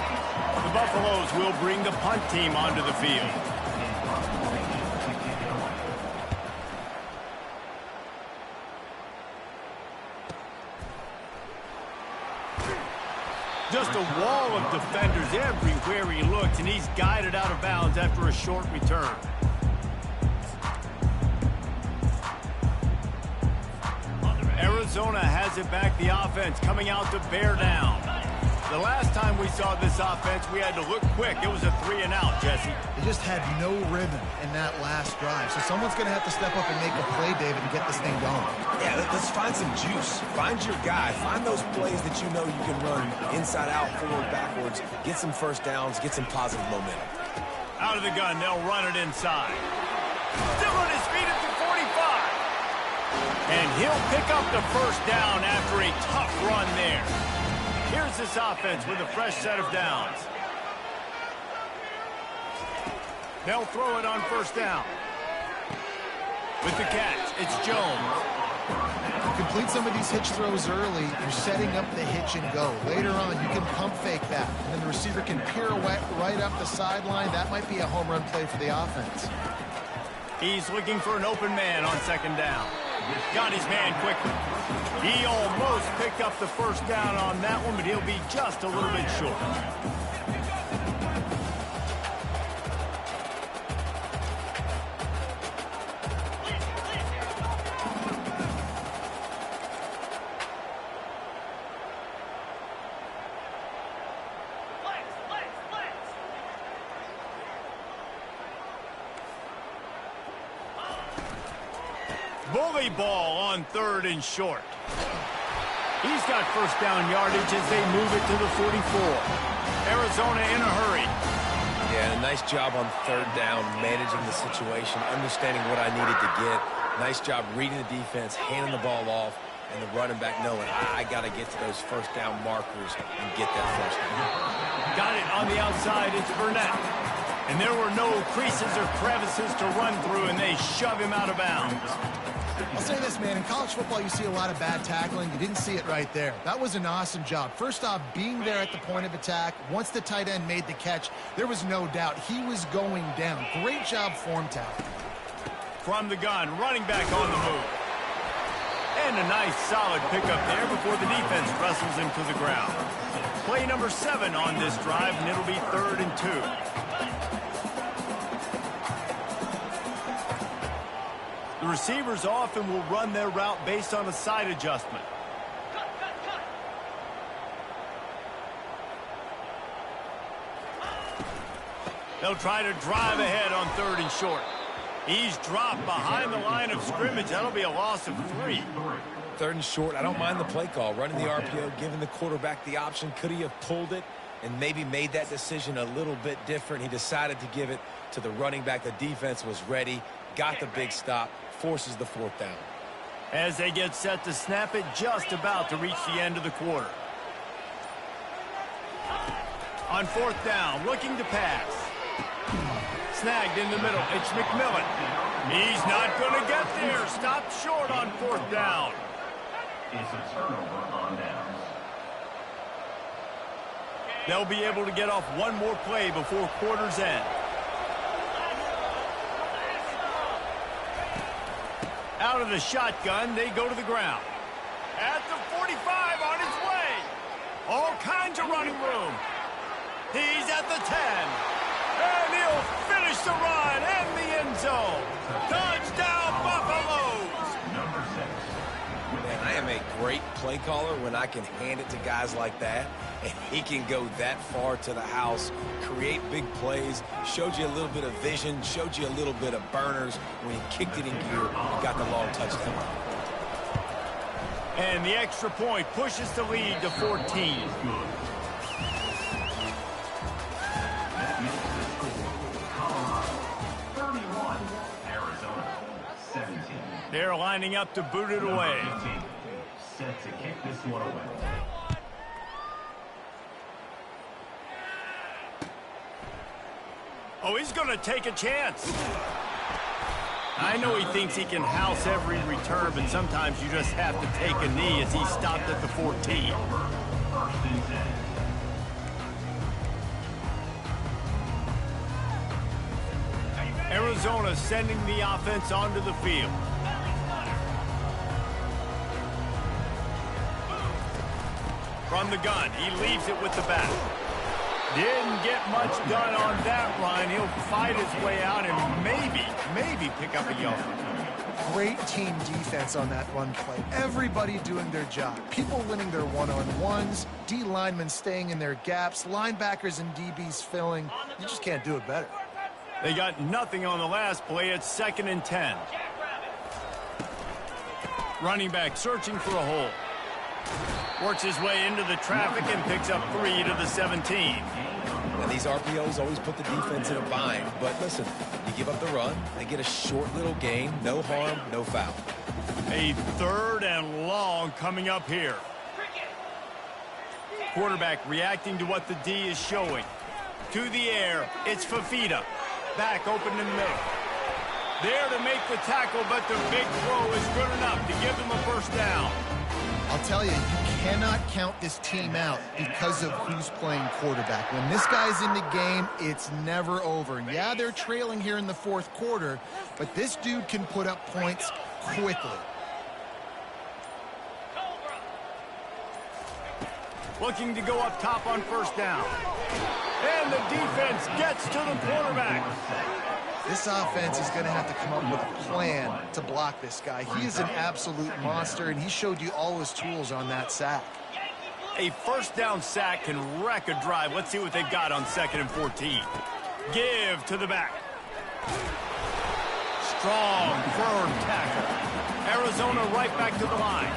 The Buffaloes will bring the punt team onto the field. Just a wall of defenders everywhere he looks, and he's guided out of bounds after a short return. Arizona has it back, the offense coming out to bear down. The last time we saw this offense, we had to look quick. It was a 3-and-out, Jesse. They just had no rhythm in that last drive. So someone's going to have to step up and make a play, David, and get this thing going. Yeah, let's find some juice. Find your guy. Find those plays that you know you can run inside out, forward, backwards. Get some first downs. Get some positive momentum. Out of the gun, they'll run it inside. Still on his feet at the 45. And he'll pick up the first down after a tough run there. Here's this offense with a fresh set of downs. They'll throw it on 1st down. With the catch, it's Jones. Complete some of these hitch throws early. You're setting up the hitch and go. Later on, you can pump fake that. And then the receiver can pirouette right up the sideline. That might be a home run play for the offense. He's looking for an open man on 2nd down. Got his man quickly. He almost picked up the first down on that one, but he'll be just a little bit short. Bully ball on 3rd and short. He's got first down yardage as they move it to the 44. Arizona in a hurry. Yeah, nice job on 3rd down, managing the situation, understanding what I needed to get. Nice job reading the defense, handing the ball off, and the running back knowing I got to get to those first down markers and get that first down. Got it on the outside. It's Burnett. And there were no creases or crevices to run through, and they shove him out of bounds. I'll say this, man. In college football, you see a lot of bad tackling. You didn't see it right there. That was an awesome job. First off, being there at the point of attack. Once the tight end made the catch, there was no doubt he was going down. Great job form tackling. From the gun, running back on the move. And a nice solid pickup there before the defense wrestles him to the ground. Play number 7 on this drive, and it'll be 3rd and 2. The receivers often will run their route based on a side adjustment. They'll try to drive ahead on 3rd and short. He's dropped behind the line of scrimmage. That'll be a loss of 3. 3rd and short, I don't mind the play call. Running the RPO, giving the quarterback the option. Could he have pulled it and maybe made that decision a little bit different? He decided to give it to the running back. The defense was ready, got the big stop, forces the 4th down. As they get set to snap it, just about to reach the end of the quarter. On 4th down, looking to pass. Snagged in the middle, it's McMillan. He's not going to get there. Stopped short on 4th down. It's a turnover on downs. They'll be able to get off one more play before quarter's end. Out of the shotgun, they go to the ground. At the 45, on his way. All kinds of running room. He's at the 10. And he'll finish the run and the end zone. Touchdown, Buffaloes. Number 6. Man, I am a great play caller when I can hand it to guys like that, and he can go that far to the house, create big plays, showed you a little bit of vision, showed you a little bit of burners. When he kicked it in gear, he got the long touchdown. And the extra point pushes the lead to 14. That makes the score Colorado 31, Arizona 17. They're lining up to boot it away. Set to kick this one away. Oh, he's going to take a chance. I know he thinks he can house every return, but sometimes you just have to take a knee as he stopped at the 14. First and 10. Arizona sending the offense onto the field. From the gun, he leaves it with the bat. Didn't get much done on that run. He'll fight his way out and maybe pick up a yard. Great team defense on that run play. Everybody doing their job. People winning their one-on-ones, D linemen staying in their gaps, linebackers and DBs filling. You just can't do it better. They got nothing on the last play. It's 2nd and 10. Running back searching for a hole. Works his way into the traffic and picks up 3 to the 17. And these RPOs always put the defense in a bind. But listen, you give up the run, they get a short little gain, no harm, no foul. A 3rd and long coming up here. Quarterback reacting to what the D is showing. To the air, it's Fafita. Back open in the middle. There to make the tackle, but the big throw is good enough to give them a first down. I'll tell you, you cannot count this team out because of who's playing quarterback. When this guy's in the game, it's never over. Yeah, they're trailing here in the 4th quarter, but this dude can put up points quickly. Looking to go up top on first down. And the defense gets to the quarterback. This offense is going to have to come up with a plan to block this guy. He is an absolute monster, and he showed you all his tools on that sack. A first down sack can wreck a drive. Let's see what they've got on 2nd and 14. Give to the back. Strong, firm tackle. Arizona right back to the line.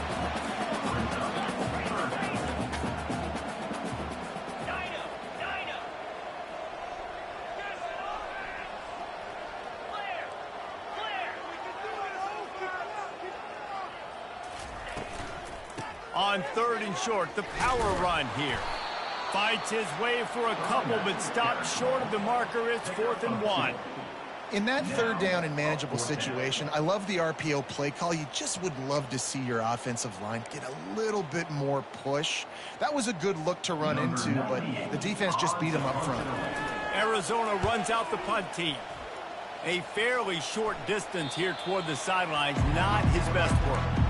On 3rd and short, the power run here. Fights his way for a couple, but stops short of the marker. It's 4th and 1. In that 3rd down and manageable situation, I love the RPO play call. You just would love to see your offensive line get a little bit more push. That was a good look to run into, but the defense just beat him up front. Arizona runs out the punt team. A fairly short distance here toward the sidelines, not his best work.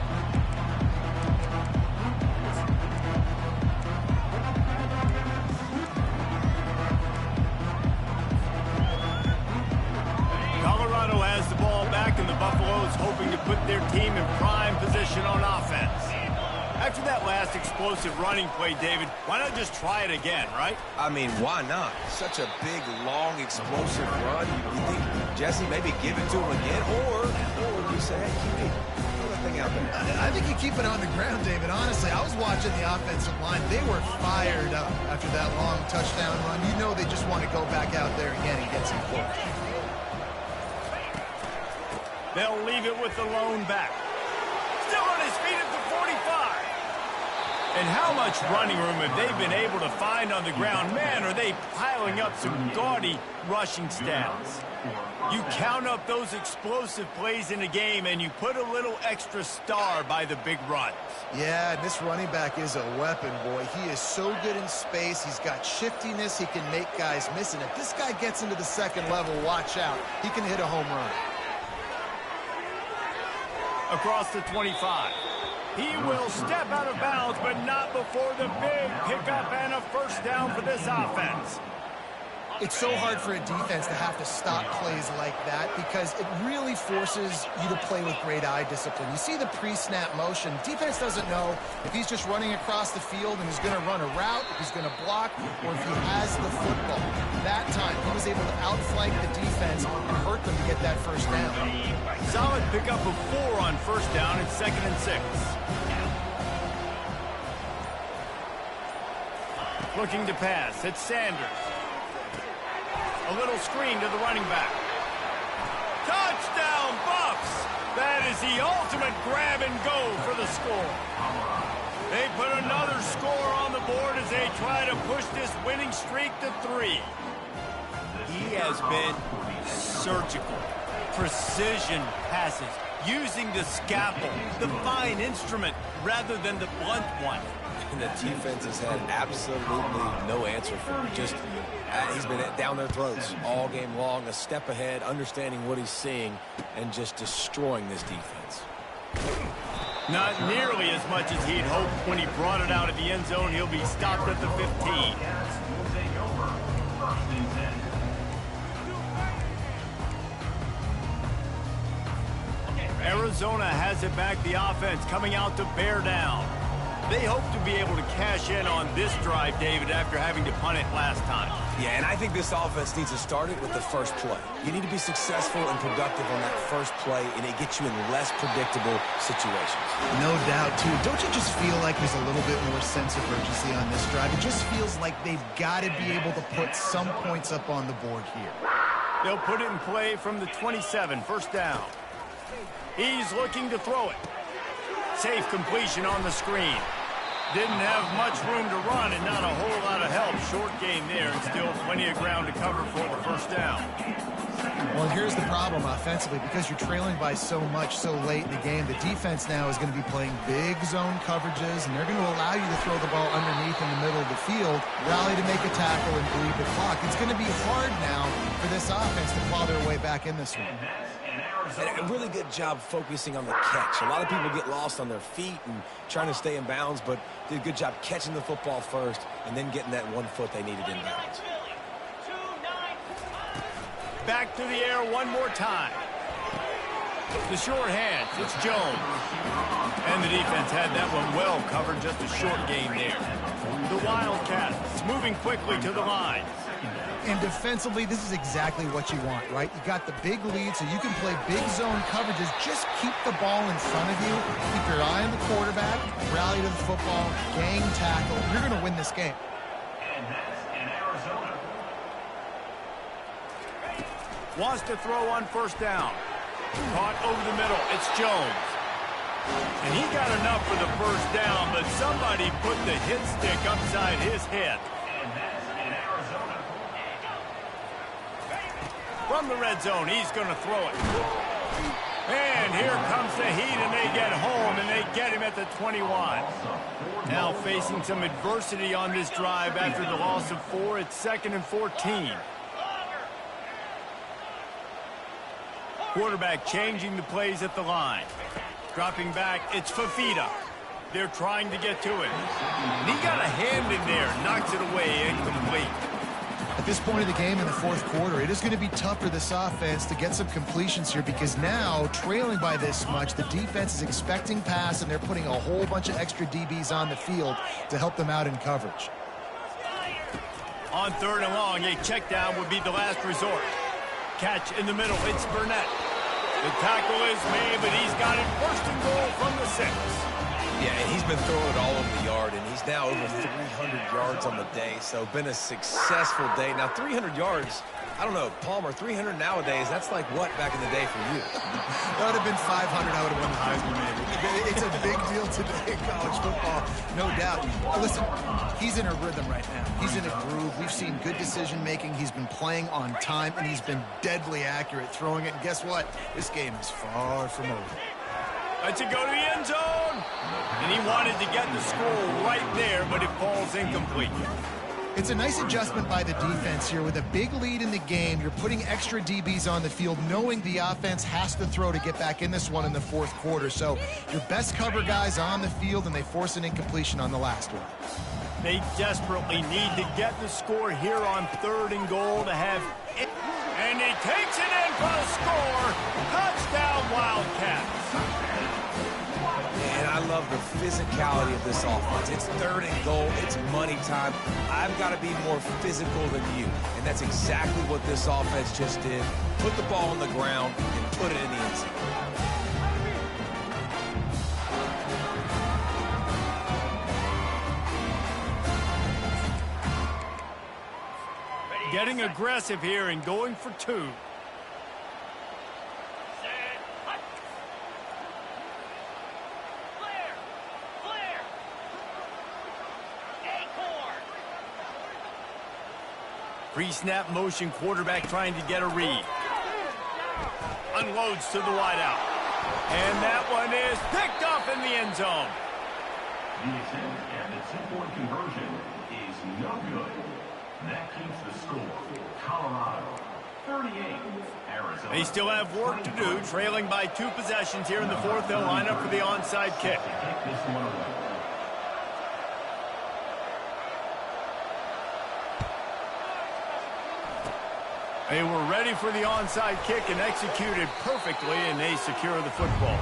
Colorado has the ball back, and the Buffaloes hoping to put their team in prime position on offense. After that last explosive running play, David, why not just try it again, right? I mean, why not? Such a big, long, explosive run. You think, Jesse, maybe give it to him again, or you say, hey, keep it. Throw that thing out there. I think you keep it on the ground, David. Honestly, I was watching the offensive line. They were fired up after that long touchdown run. You know they just want to go back out there again and get some points. They'll leave it with the lone back. Still on his feet at the 45. And how much running room have they been able to find on the ground? Man, are they piling up some gaudy rushing stats. You count up those explosive plays in a game, and you put a little extra star by the big runs. Yeah, this running back is a weapon, boy. He is so good in space. He's got shiftiness. He can make guys miss. And if this guy gets into the 2nd level, watch out. He can hit a home run. Across the 25. He will step out of bounds, but not before the big pickup and a first down for this offense. It's so hard for a defense to have to stop plays like that because it really forces you to play with great eye discipline. You see the pre-snap motion. Defense doesn't know if he's just running across the field and he's going to run a route, if he's going to block, or if he has the football. That time, he was able to outflank the defense and hurt them to get that first down. Solid pickup of 4 on first down. It's 2nd and 6. Looking to pass. It's Sanders. A little screen to the running back. Touchdown, Buffs! That is the ultimate grab and go for the score. They put another score on the board as they try to push this winning streak to 3. He has been surgical, precision passes, using the scalpel, the fine instrument, rather than the blunt one. And the defense has had absolutely no answer for him. Just, he's been down their throats all game long, a step ahead, understanding what he's seeing, and just destroying this defense. Not nearly as much as he'd hoped when he brought it out of the end zone. He'll be stopped at the 15. Arizona has it back, the offense coming out to bear down. They hope to be able to cash in on this drive, David, after having to punt it last time. Yeah, and I think this offense needs to start it with the first play. You need to be successful and productive on that first play, and it gets you in less predictable situations. No doubt, too. Don't you just feel like there's a little bit more sense of urgency on this drive? It just feels like they've got to be able to put some points up on the board here. They'll put it in play from the 27, first down. He's looking to throw it. Safe completion on the screen. Didn't have much room to run and not a whole lot of help. Short game there and still plenty of ground to cover for the first down. Well, here's the problem offensively. Because you're trailing by so much so late in the game, the defense now is going to be playing big zone coverages, and they're going to allow you to throw the ball underneath in the middle of the field, rally to make a tackle, and bleed the clock. It's going to be hard now for this offense to claw their way back in this one. And a really good job focusing on the catch. A lot of people get lost on their feet and trying to stay in bounds, but did a good job catching the football first and then getting that 1 foot they needed in bounds. Back to the air one more time. The short hands, it's Jones. And the defense had that one well covered, just a short game there. The Wildcats moving quickly to the line. And defensively, this is exactly what you want, right? You got the big lead, so you can play big zone coverages. Just keep the ball in front of you. Keep your eye on the quarterback. Rally to the football. Gang tackle. You're going to win this game. Wants to throw on first down. Caught over the middle. It's Jones. And he got enough for the first down, but somebody put the hit stick upside his head. From the red zone, he's going to throw it. And here comes the heat, and they get home, and they get him at the 21. Now facing some adversity on this drive after the loss of 4. It's 2nd and 14. Quarterback changing the plays at the line. Dropping back, it's Fafita. They're trying to get to him. And he got a hand in there, knocks it away, incomplete. At this point of the game in the fourth quarter, it is going to be tough for this offense to get some completions here because now, trailing by this much, the defense is expecting pass, and they're putting a whole bunch of extra DBs on the field to help them out in coverage. On 3rd and long, a check down would be the last resort. Catch in the middle, it's Burnett. The tackle is made, but he's got it 1st and goal from the 6. Yeah, and he's been throwing it all over the yard, and he's now over 300 yards on the day, so been a successful day. Now, 300 yards, I don't know, Palmer, 300 nowadays, that's like what back in the day for you? That would have been 500. I would have won the Heisman, maybe. It's a big deal today in college football, no doubt. Listen, he's in a rhythm right now. He's in a groove. We've seen good decision-making. He's been playing on time, and he's been deadly accurate throwing it. And guess what? This game is far from over. Lets it go to the end zone. And he wanted to get the score right there, but it falls incomplete. It's a nice adjustment by the defense here. With a big lead in the game, you're putting extra DBs on the field, knowing the offense has to throw to get back in this one in the fourth quarter. So your best cover guys on the field, and they force an incompletion on the last one. They desperately need to get the score here on 3rd and goal to have it. And he takes it in for the score. Touchdown, Wildcats. And I love the physicality of this offense. It's 3rd and goal. It's money time. I've got to be more physical than you. And that's exactly what this offense just did. Put the ball on the ground and put it in the end zone. Getting aggressive here and going for 2. Pre-snap motion quarterback trying to get a read. Unloads to the wideout. And that one is picked off in the end zone. The attempt at the two-point conversion is no good. That keeps the score. Colorado 38, Arizona. They still have work to do, trailing by 2 possessions here in the fourth. They'll line up for the onside kick. To take this one away. They were ready for the onside kick and executed perfectly, and they secure the football.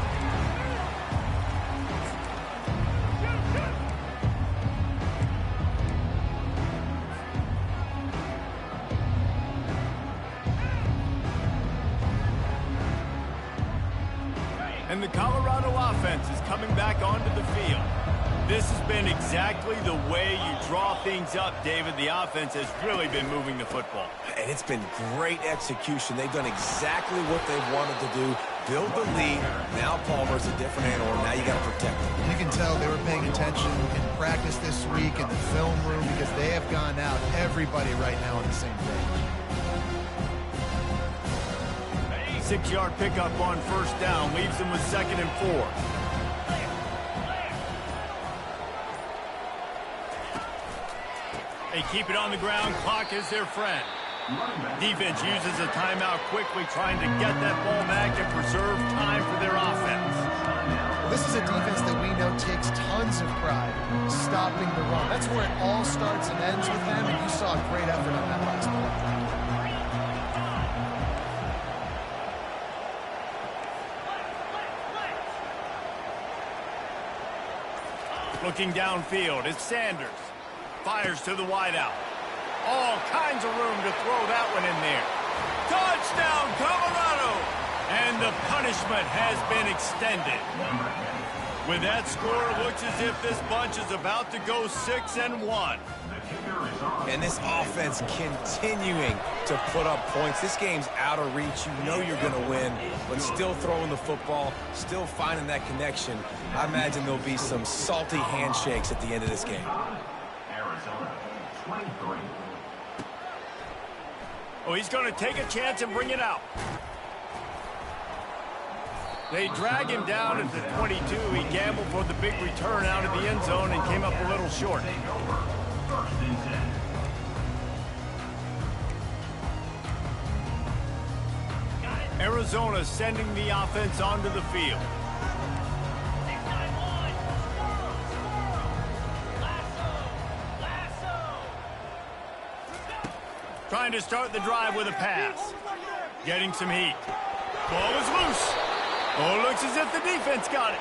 And the Colorado offense is coming back onto the field. This has been exactly the way you draw things up, David. The offense has really been moving the football. And it's been great execution. They've done exactly what they've wanted to do. Build the lead. Now Palmer's a different animal. Now you got to protect him. You can tell they were paying attention in practice this week in the film room because they have gone out, everybody right now on the same page. 6-yard pickup on first down. Leaves them with 2nd and 4. They keep it on the ground. Clock is their friend. Defense uses a timeout quickly, trying to get that ball back and preserve time for their offense. Well, this is a defense that we know takes tons of pride stopping the run. That's where it all starts and ends with them, and you saw a great effort on that last play. Looking downfield, it's Sanders. Fires to the wideout. All kinds of room to throw that one in there. Touchdown, Colorado! And the punishment has been extended. With that score, it looks as if this bunch is about to go 6-1. And this offense continuing to put up points. This game's out of reach. You know you're going to win, but still throwing the football, still finding that connection. I imagine there'll be some salty handshakes at the end of this game. Arizona 23. Oh, he's going to take a chance and bring it out. They drag him down at the 22. He gambled for the big return out of the end zone and came up a little short. First and 10. Arizona sending the offense onto the field. Trying to start the drive with a pass. Getting some heat. Ball is loose. Oh, looks as if the defense got it.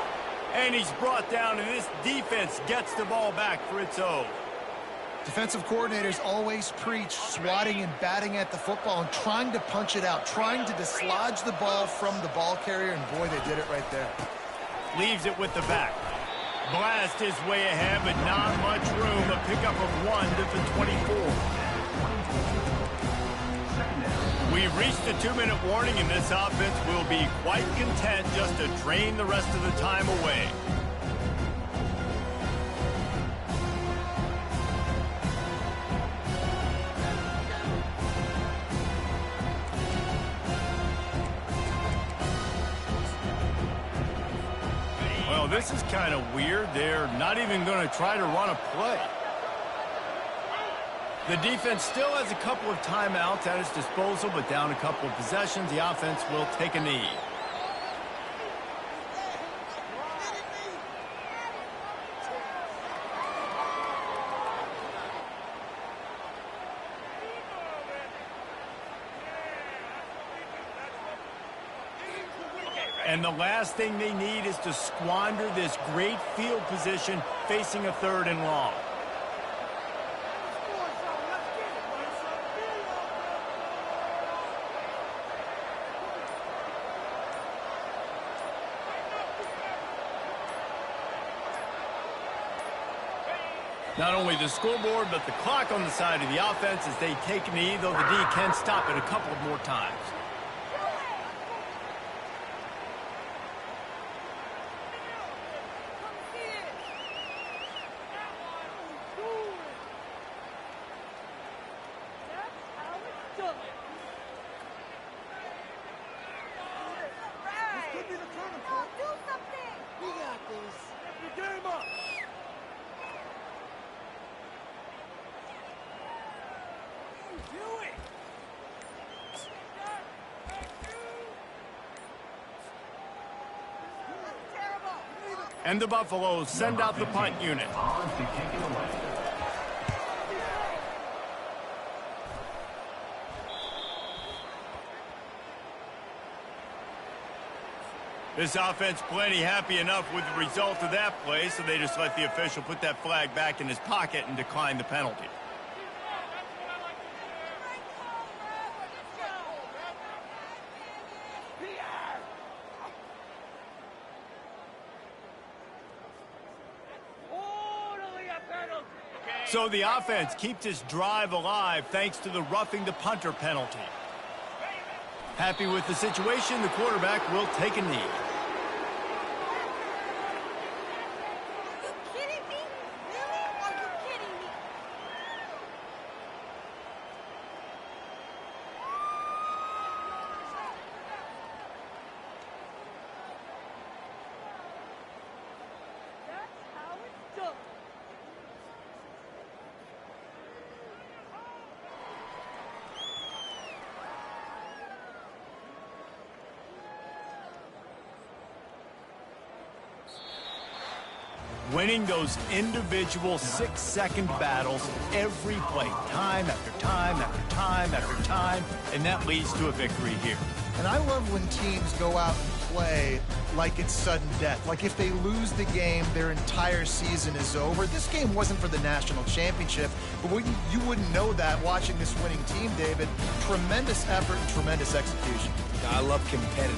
And he's brought down, and this defense gets the ball back for its own. Defensive coordinators always preach swatting and batting at the football and trying to punch it out, trying to dislodge the ball from the ball carrier, and boy, they did it right there. Leaves it with the back. Blast his way ahead, but not much room. A pickup of 1 to the 24. We've reached the 2-minute warning, and this offense will be quite content just to drain the rest of the time away. Well, this is kind of weird. They're not even going to try to run a play. The defense still has a couple of timeouts at its disposal, but down a couple of possessions, the offense will take a knee. And the last thing they need is to squander this great field position facing a 3rd and long. Not only the scoreboard, but the clock on the side of the offense as they take a knee, though the D can stop it a couple more times. And the Buffaloes send out the punt unit. On to kick it away. This offense plenty happy enough with the result of that play, so they just let the official put that flag back in his pocket and decline the penalty. So the offense keeps its drive alive thanks to the roughing the punter penalty. Happy with the situation, the quarterback will take a knee. Are you kidding me? Really? Are you kidding me? That's how it's done. Winning those individual 6-second battles every play, time after time after time after time, and that leads to a victory here. And I love when teams go out and play like it's sudden death. Like if they lose the game, their entire season is over. This game wasn't for the national championship, but you wouldn't know that watching this winning team, David. Tremendous effort and tremendous execution. I love competitive